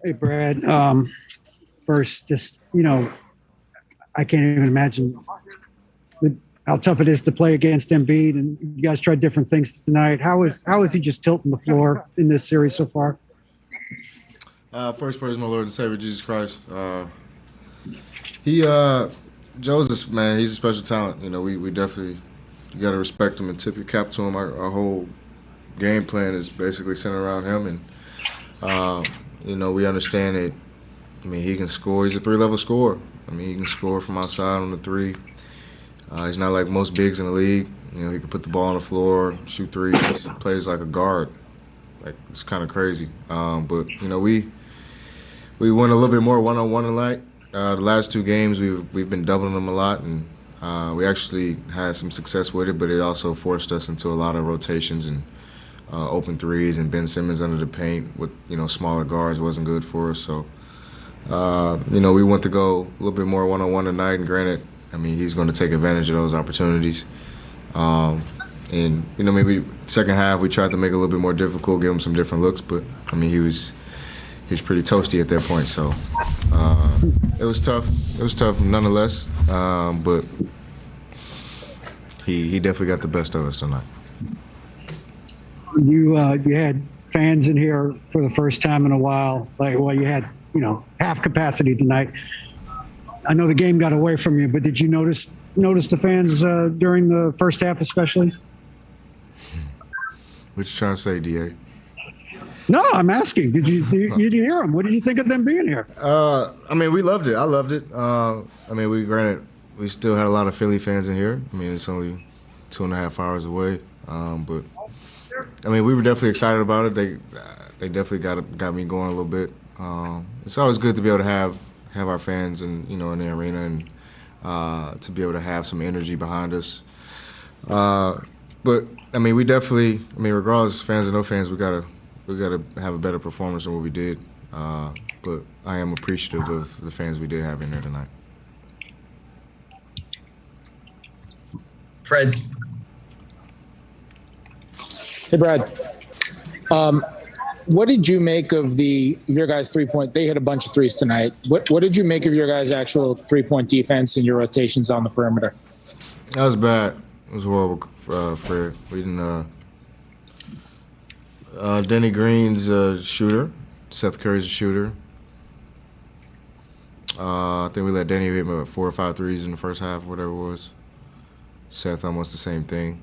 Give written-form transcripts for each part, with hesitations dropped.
Hey, Brad. First, just, I can't even imagine how tough it is to play against Embiid. And you guys tried different things tonight. How is he just tilting the floor in this series so far? First, praise my Lord and Savior Jesus Christ. He Joe's this man. He's a special talent. We definitely you got to respect him and tip your cap to him. Our whole game plan is basically centered around him, and we understand that. I mean, he can score. He's a three-level scorer. I mean, he can score from outside on the three. He's not like most bigs in the league. He can put the ball on the floor, shoot threes, plays like a guard. Like, it's kind of crazy. But we went a little bit more one-on-one tonight. The last two games we've been doubling them a lot, and we actually had some success with it. But it also forced us into a lot of rotations and open threes, and Ben Simmons under the paint with smaller guards wasn't good for us. So we want to go a little bit more one-on-one tonight. And granted, I mean, he's going to take advantage of those opportunities. And maybe second half we tried to make it a little bit more difficult, give him some different looks. But I mean, he was pretty toasty at that point. So it was tough. It was tough nonetheless. But he definitely got the best of us tonight. You had fans in here for the first time in a while. You had half capacity tonight. I know the game got away from you, but did you notice the fans during the first half especially? What you trying to say, DA? No, I'm asking. Did you hear them? What did you think of them being here? I mean, we loved it. I loved it. I mean, we still had a lot of Philly fans in here. I mean, it's only 2.5 hours away. But I mean, we were definitely excited about it. They definitely got me going a little bit. It's always good to be able to have our fans in the arena and to be able to have some energy behind us. But I mean, regardless, fans or no fans, we gotta have a better performance than what we did. But I am appreciative of the fans we did have in there tonight. Fred. Hey, Brad. What did you make of your guys' 3-point? They hit a bunch of threes tonight. What did you make of your guys' actual 3-point defense and your rotations on the perimeter? That was bad. It was horrible, Fred. We didn't. Denny Green's a shooter. Seth Curry's a shooter. I think we let Denny hit 4 or 5 threes in the first half, whatever it was. Seth almost the same thing.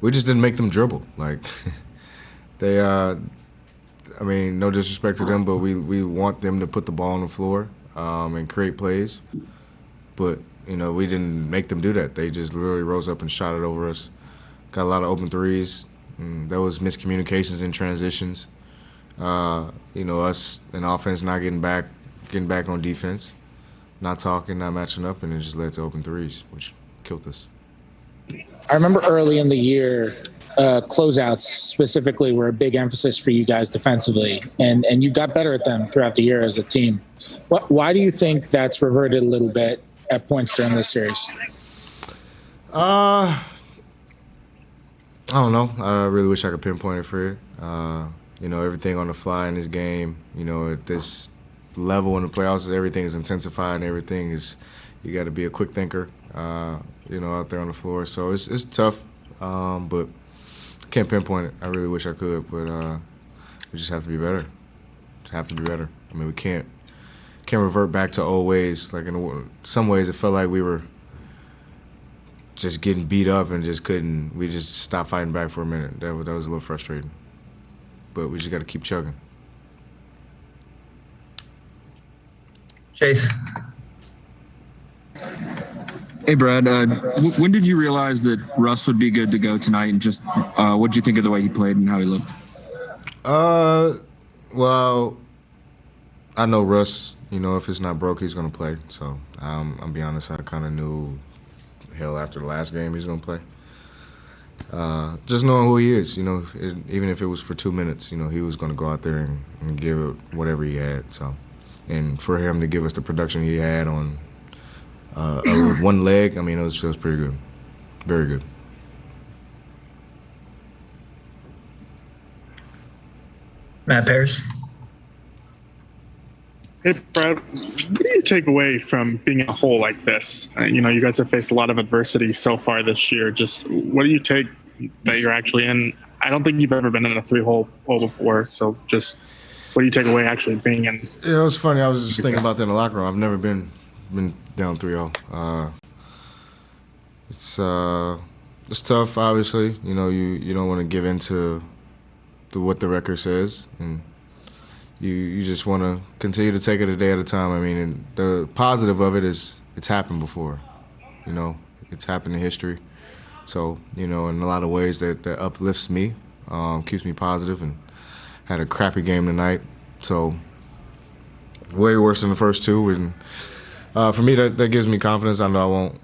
We just didn't make them dribble. Like they, I mean, no disrespect to them, but we want them to put the ball on the floor and create plays. But we didn't make them do that. They just literally rose up and shot it over us. Got a lot of open threes. There was miscommunications in transitions. Us in offense not getting back on defense, not talking, not matching up, and it just led to open threes, which killed us. I remember early in the year, closeouts specifically were a big emphasis for you guys defensively, and you got better at them throughout the year as a team. Why do you think that's reverted a little bit at points during this series? I don't know. I really wish I could pinpoint it for you. Everything on the fly in this game, at this level in the playoffs, everything is intensified and everything is, you got to be a quick thinker, out there on the floor. So it's tough, but can't pinpoint it. I really wish I could, but we just have to be better. I mean, we can't revert back to old ways. Like in some ways, it felt like we were just getting beat up and just couldn't. We just stopped fighting back for a minute. That was a little frustrating, but we just got to keep chugging. Chase. Hey, Brad. When did you realize that Russ would be good to go tonight, and just what did you think of the way he played and how he looked? Well, I know Russ. If it's not broke, he's gonna play. So I'll be honest. I kind of knew, hell, after the last game, he's gonna play. Just knowing who he is, even if it was for 2 minutes, he was gonna go out there and give it whatever he had. So, and for him to give us the production he had on with one leg, I mean, it was pretty good, very good. Matt Paris. Hey, Brad, what do you take away from being in a hole like this? You guys have faced a lot of adversity so far this year. Just what do you take that you're actually in? I don't think you've ever been in a three-hole hole before. So just what do you take away actually being in? Yeah, it was funny. I was just thinking about that in the locker room. I've never been down 3-0. It's tough, obviously. You don't want to give in to what the record says, and you just want to continue to take it a day at a time. I mean, and the positive of it is it's happened before. It's happened in history. So, in a lot of ways that uplifts me, keeps me positive, and had a crappy game tonight. So, way worse than the first two. And for me, that gives me confidence. I know I won't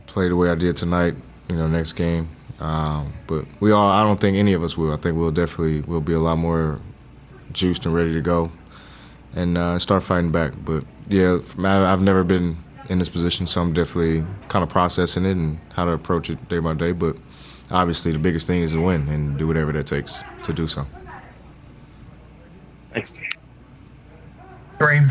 play the way I did tonight, next game. But I don't think any of us will. I think we'll be a lot more juiced and ready to go and start fighting back. But yeah, I've never been in this position, so I'm definitely kind of processing it and how to approach it day by day. But obviously the biggest thing is to win and do whatever that takes to do so. Thanks. Kareem.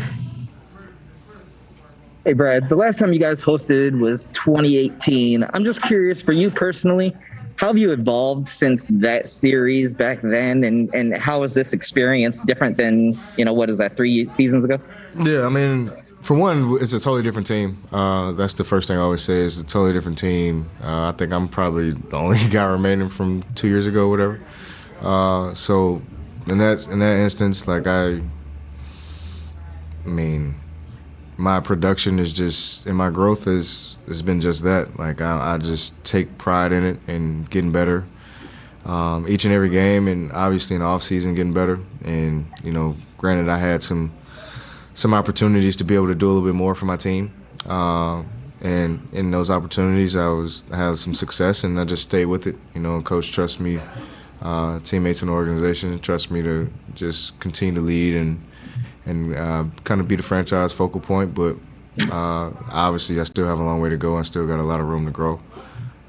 Hey, Brad, the last time you guys hosted was 2018. I'm just curious, for you personally, how have you evolved since that series back then? And how is this experience different than, what is that, 3 seasons ago? Yeah, I mean, for one, it's a totally different team. That's the first thing I always say, is a totally different team. I think I'm probably the only guy remaining from 2 years ago, whatever. So in that instance, like I mean, my production is just, and my growth has been just that. Like I just take pride in it and getting better each and every game, and obviously in the off season getting better. And granted, I had some opportunities to be able to do a little bit more for my team, and in those opportunities, I had some success, and I just stayed with it. Coach trusts me, teammates in the organization trust me to just continue to lead and kind of be the franchise focal point. But obviously I still have a long way to go. I still got a lot of room to grow.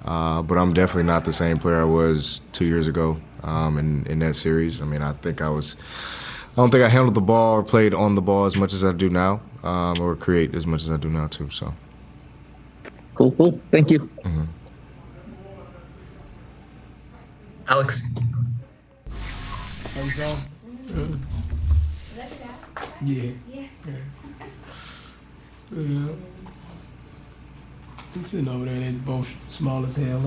But I'm definitely not the same player I was 2 years ago in that series. I mean, I don't think I handled the ball or played on the ball as much as I do now, or create as much as I do now too. So. Cool. Thank you. Mm-hmm. Alex. Yeah. He's sitting over there and they're both small as hell.